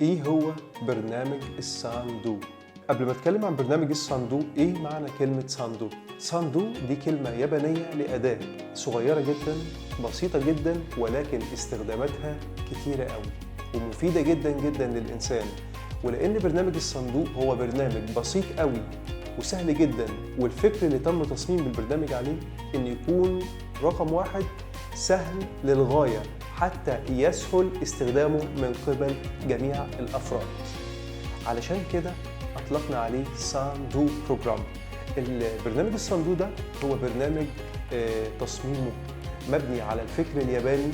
ايه هو برنامج الصندوق؟ قبل ما اتكلم عن برنامج الصندوق، ايه معنى كلمة صندوق؟ صندوق دي كلمة يابانية لأداة صغيرة جدا بسيطة جدا، ولكن استخداماتها كتيرة قوي ومفيدة جدا جدا للإنسان. ولأن برنامج الصندوق هو برنامج بسيط قوي وسهل جدا، والفكر اللي تم تصميم البرنامج عليه إن يكون رقم واحد سهل للغاية حتى يسهل استخدامه من قبل جميع الأفراد. علشان كده أطلقنا عليه صندوق بروجرام. البرنامج الصندوق ده هو برنامج تصميمه مبني على الفكر الياباني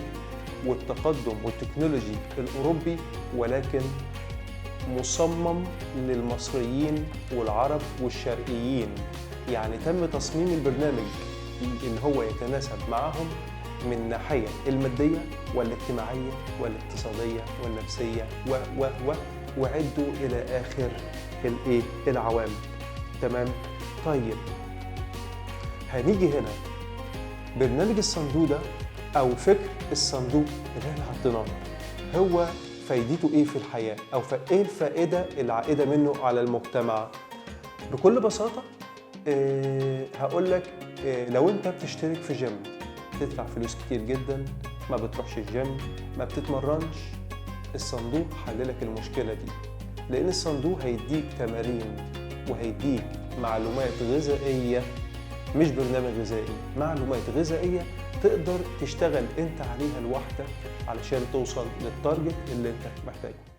والتقدم والتكنولوجي الأوروبي، ولكن مصمم للمصريين والعرب والشرقيين. يعني تم تصميم البرنامج إن هو يتناسب معهم من الناحية المادية والاجتماعية والاقتصادية والنفسية وعدوا إلى آخر العوامل. تمام؟ طيب هنيجي هنا برنامج الصندوق ده أو فكر الصندوق اللي احنا حطيناه، هو فايدته ايه في الحياة أو ايه الفائدة العائدة منه على المجتمع؟ بكل بساطة هقول لك، لو انت بتشترك في جيم بتدفع فلوس كتير جدا، ما بتروحش الجيم، ما بتتمرنش، الصندوق حللك المشكلة دي. لأن الصندوق هيديك تمارين وهيديك معلومات غذائية، مش برنامج غذائي، معلومات غذائية تقدر تشتغل انت عليها لوحدك علشان توصل للتارجت اللي انت محتاجه.